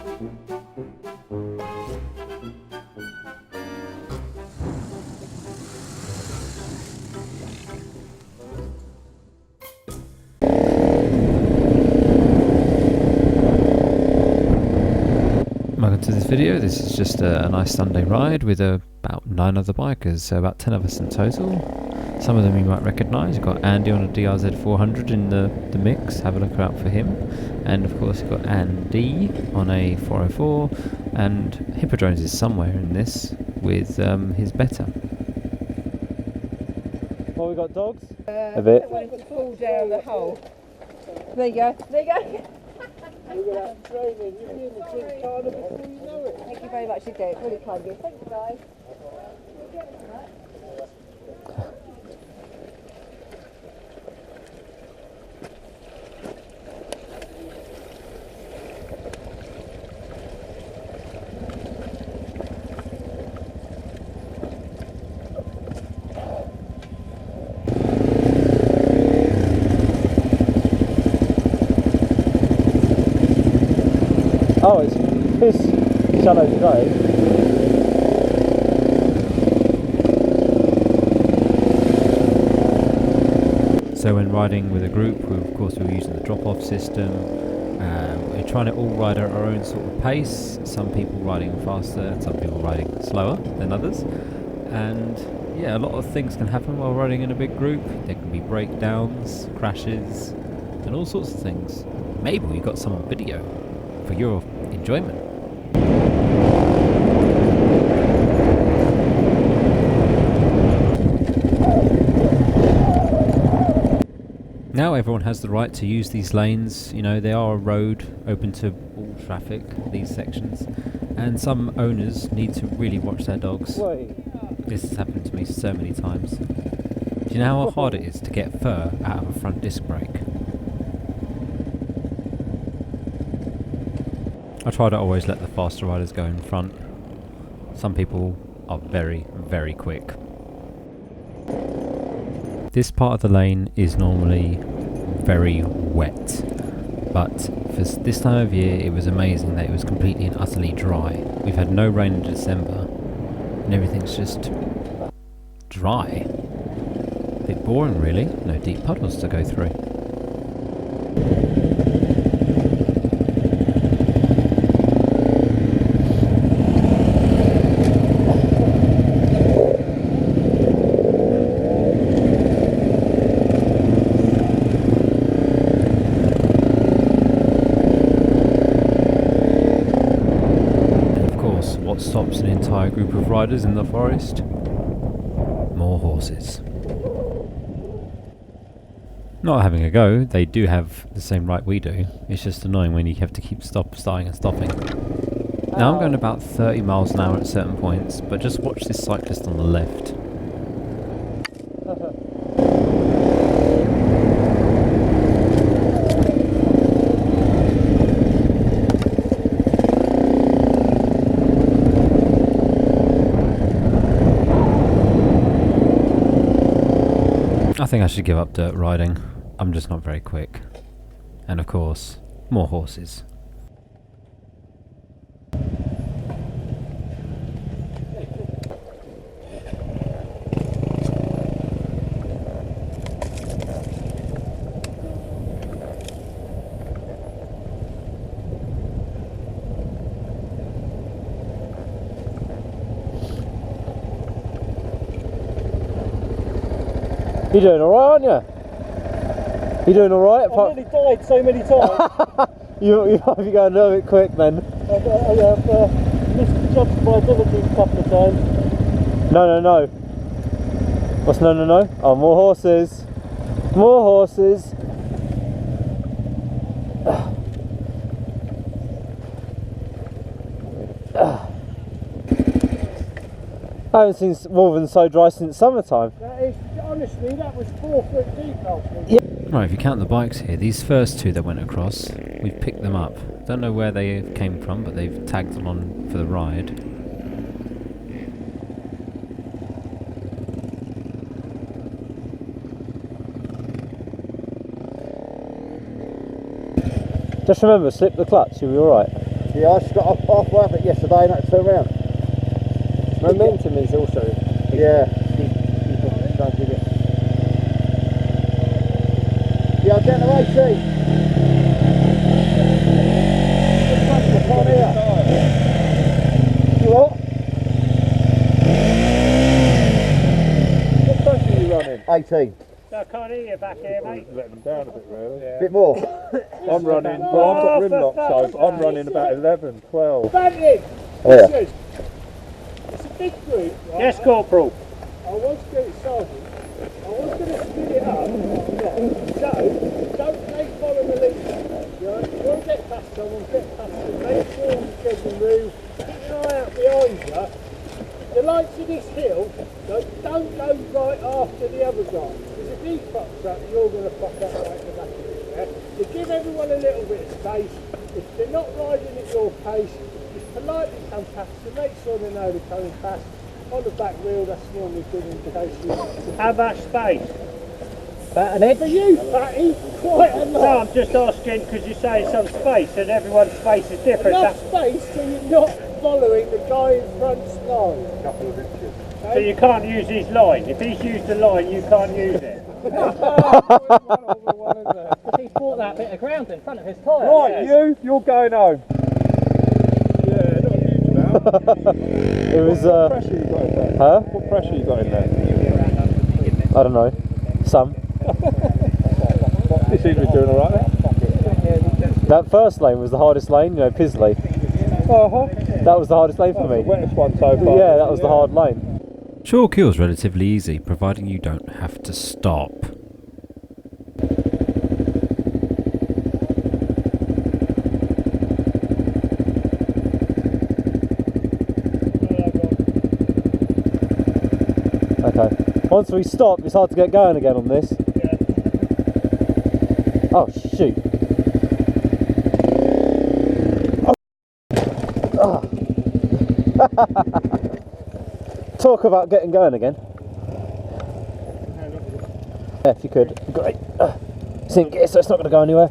Welcome to this video. This is just a nice Sunday ride with about 9 other bikers, so about 10 of us in total. Some of them you might recognise. You've got Andy on a DRZ 400 in the mix, have a look out for him. And of course you've got Andy on a 404, and Hippodrones is somewhere in this with his Beta. Well, we got dogs? A bit. I wanted to fall down the hole. There you go, there you go. Thank you very much indeed, really kind of you. Thank you guys. Oh, it's shallow today. So when riding with a group, of course we're using the drop-off system. We're trying to all ride at our own sort of pace. Some people riding faster, some people riding slower than others. And yeah, a lot of things can happen while riding in a big group. There can be breakdowns, crashes, and all sorts of things. Maybe we got some on video for your enjoyment. Now everyone has the right to use these lanes. You know, they are a road open to all traffic, these sections, and some owners need to really watch their dogs. This has happened to me so many times. Do you know how hard it is to get fur out of a front disc brake? I try to always let the faster riders go in front. Some people are very, very quick. This part of the lane is normally very wet, but for this time of year it was amazing that it was completely and utterly dry. We've had no rain in December and everything's just dry. A bit boring really, no deep puddles to go through. What stops an entire group of riders in the forest? More horses. Not having a go, they do have the same right we do. It's just annoying when you have to keep starting and stopping. Now I'm going about 30 miles an hour at certain points, but just watch this cyclist on the left. I think I should give up dirt riding. I'm just not very quick. And of course, more horses. You're doing alright, aren't you? You're doing alright? I've nearly died so many times. you might be going a little bit quick then. I've misjudged my abilities a couple of times. No. What's no? Oh, more horses. More horses. I haven't seen Wolverine so dry since summertime. That is, honestly, that was 4 foot deep last week. Yeah. Right, if you count the bikes here, these first two that went across, we've picked them up. Don't know where they came from, but they've tagged along for the ride. Just remember, slip the clutch, you'll be alright. Yeah, I just got off halfway up it yesterday and had to turn around. Momentum is also. Yeah. Don't give it. Yeah, I'll get to 18. I can't hear. You what? What pressure are you running? 18. I can't hear you back here, mate. Letting them down a bit, really. Yeah. Bit more. I'm running, well, I've got rim locks, so I'm running about 11, 12. Bandit! Yeah. Listen, it's a big group, right? Yes, Corporal. I was going to sergeant. I was going to split it up. So, don't they follow the lead? You know, if you want to get past someone, get past them. Make sure you get the move. Keep an eye out behind you. The lights of this hill, don't go right after the other guy. Because if he fucks up, you're going to fuck up right in the back of it. Yeah? So give everyone a little bit of space. If they're not riding at your pace, just politely come past them. Make sure they know they're coming past. On the back wheel, that's normally a good indication. How much space? About an head for you, fatty. Quite a No, lot. I'm just asking because you say some space and everyone's space is different. Enough space so you're not following the guy in front's line. A couple of inches. So you can't use his line. If he's used the line, you can't use it. He's bought that bit of ground in front of his tyre. Right, you're going home. Yeah, not a huge amount. It was, What pressure you got in there? huh? What pressure you got in there? I don't know. Some. You seem to be doing alright there. That first lane was the hardest lane, you know, Pisley. That was the hardest lane for The me. wettest one so far. Yeah, that was the hard lane. Shore kill's relatively easy, providing you don't have to stop. Okay. Once we stop, it's hard to get going again on this. Oh, shoot. Oh. Talk about getting going again. Yeah, if you could. Great. Sink it so it's not going to go anywhere.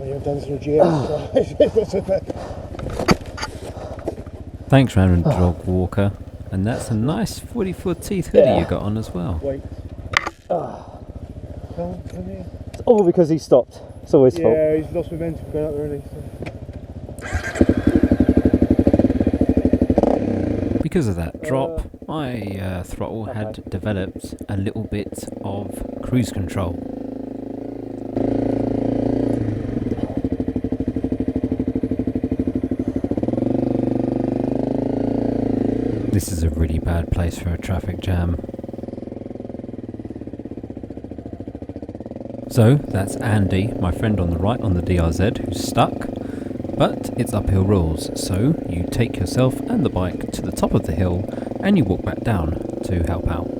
You've done some GM. Thanks, Random Dog Walker. And that's a nice 40-foot teeth hoodie you got on as well. Wait. It's all because he stopped. It's all his fault. Yeah, he's lost momentum going up really. Because of that drop, my throttle had developed a little bit of cruise control. This is a really bad place for a traffic jam. So that's Andy, my friend on the right on the DRZ, who's stuck. But it's uphill rules, so you take yourself and the bike to the top of the hill and you walk back down to help out.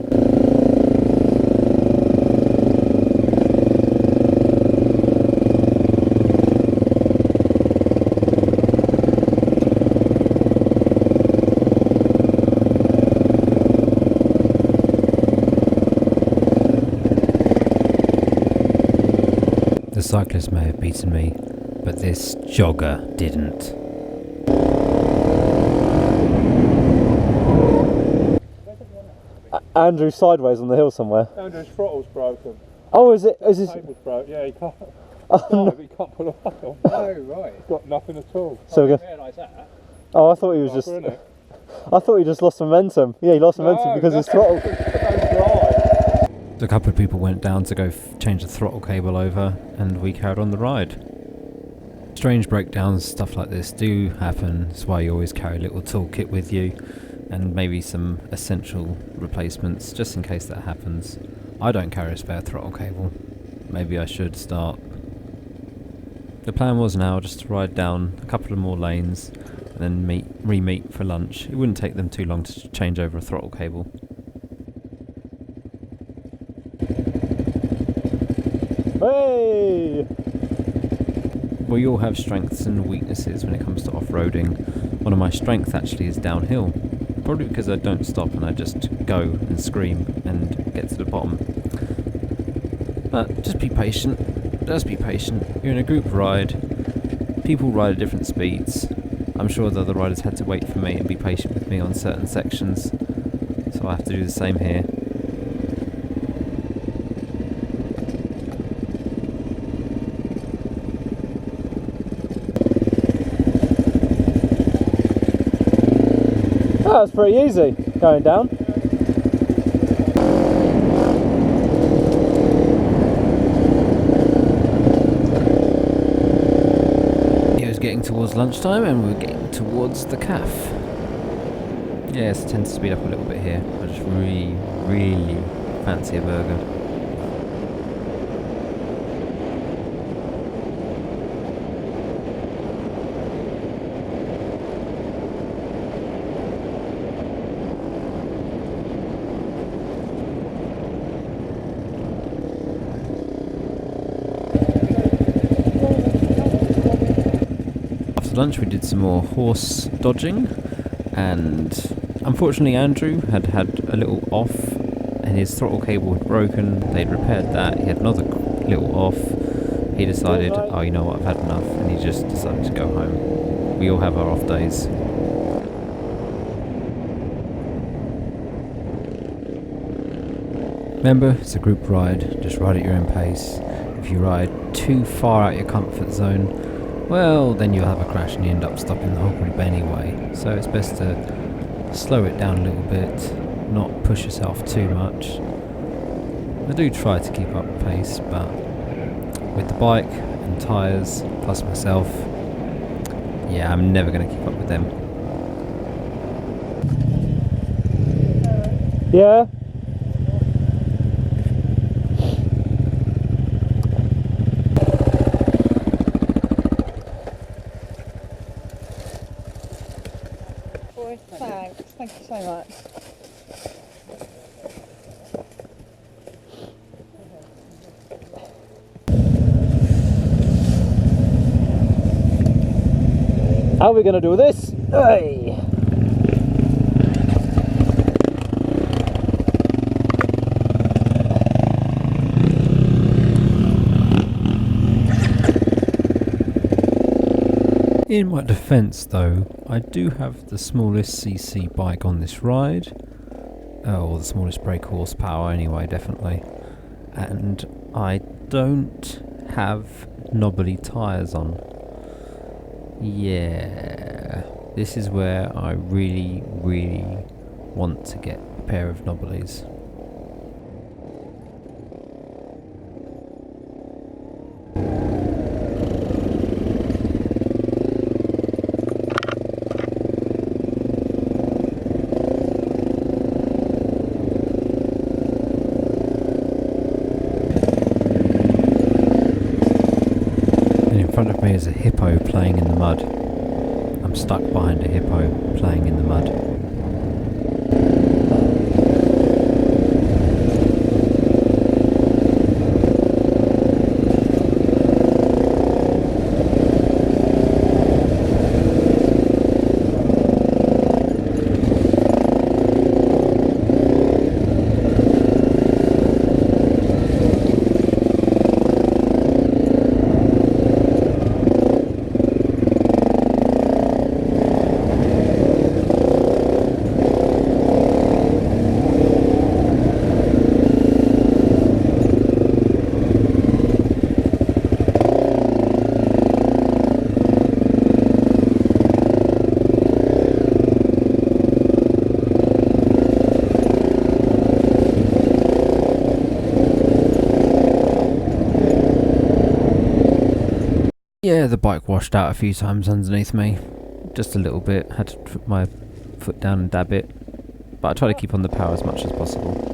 The cyclist may have beaten me, but this jogger didn't. Andrew's sideways on the hill somewhere. Andrew's throttle's broken. Oh, is it? Is this? Cable's broke. Yeah, he can't. Oh, no. He can't pull it back on. Oh, right. He's got nothing at all. So I didn't realise that. oh, I thought he was just. Isn't it? I thought he just lost momentum. Yeah, he lost momentum because his throttle. A couple of people went down to go change the throttle cable over, and we carried on the ride. Strange breakdowns, stuff like this do happen. That's why you always carry a little toolkit with you, and maybe some essential replacements just in case that happens. I don't carry a spare throttle cable. Maybe I should start. The plan was now just to ride down a couple of more lanes and then re-meet for lunch. It wouldn't take them too long to change over a throttle cable. Hey! We all have strengths and weaknesses when it comes to off-roading. One of my strengths actually is downhill. Probably because I don't stop and I just go and scream and get to the bottom. But just be patient. Just be patient. You're in a group ride. people ride at different speeds. I'm sure the other riders had to wait for me and be patient with me on certain sections, so I have to do the same here. That was pretty easy going down. It was getting towards lunchtime and we were getting towards the calf. Yes, I tend to speed up a little bit here. I just really fancy a burger. Lunch we did some more horse dodging, and unfortunately Andrew had a little off and his throttle cable had broken. They'd repaired that. He had another little off. He decided, oh, you know what, I've had enough, and he just decided to go home. We all have our off days. Remember, it's a group ride. Just ride at your own pace. If you ride too far out your comfort zone, well, then you'll have a crash and you end up stopping the whole group anyway. So it's best to slow it down a little bit, not push yourself too much. I do try to keep up pace, but with the bike and tyres, plus myself, yeah, I'm never going to keep up with them. Yeah. Thank you so much. How are we going to do this? Hey. In my defence though, I do have the smallest CC bike on this ride, or the smallest brake horsepower anyway, definitely, and I don't have knobbly tyres on. Yeah, this is where I really want to get a pair of knobblies. In front of me is a hippo playing in the mud. I'm stuck behind a hippo playing in the mud. Yeah, the bike washed out a few times underneath me. Just a little bit. Had to put my foot down and dab it. But I try to keep on the power as much as possible.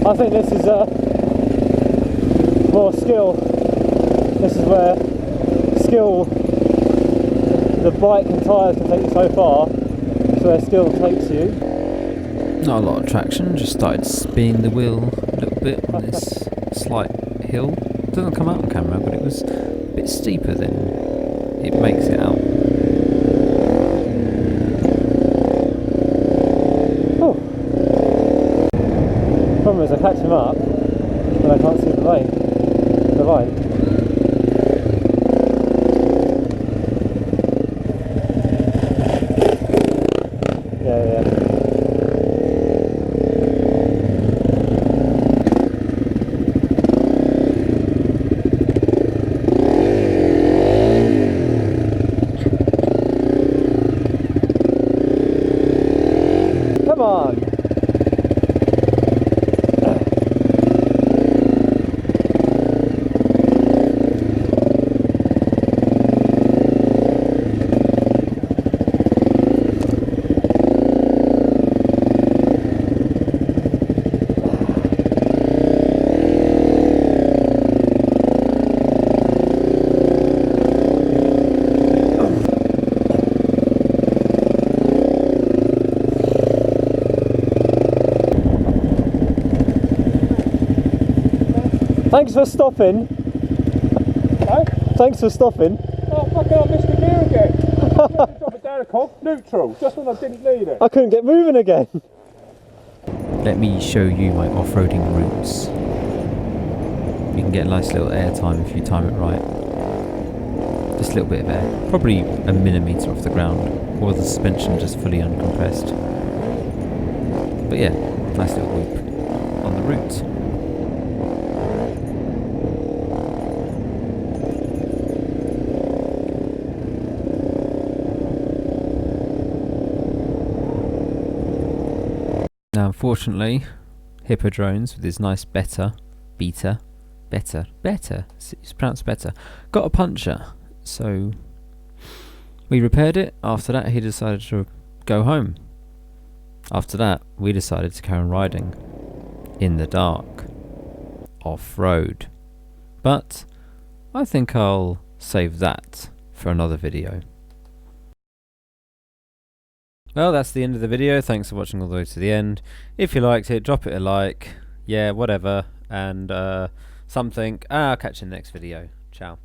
I think this is more skill. This is where skill, the bike and tyres can take you so far. where skill takes you. Not a lot of traction, just started spinning the wheel a little bit on this slight hill. Doesn't come out on camera, but it was a bit steeper than it makes it out. Oh. Problem is I catch him up and I can't see the line. Yeah. Come on! Thanks for stopping. Hey? Thanks for stopping. Oh, fucking, I missed the gear again. Drop it down a cog, neutral, just when I didn't need it. I couldn't get moving again. Let me show you my off-roading routes. You can get a nice little air time if you time it right. Just a little bit of air, probably a millimetre off the ground, or the suspension just fully uncompressed. But yeah, nice little whoop on the route. Now unfortunately, Hippodrones with his nice better, it's pronounced better, got a puncture, so we repaired it. After that he decided to go home. After that we decided to carry on riding in the dark, off-road, but I think I'll save that for another video. Well, that's the end of the video. Thanks for watching all the way to the end. If you liked it, drop it a like. Yeah, whatever. And something. I'll catch you in the next video. Ciao.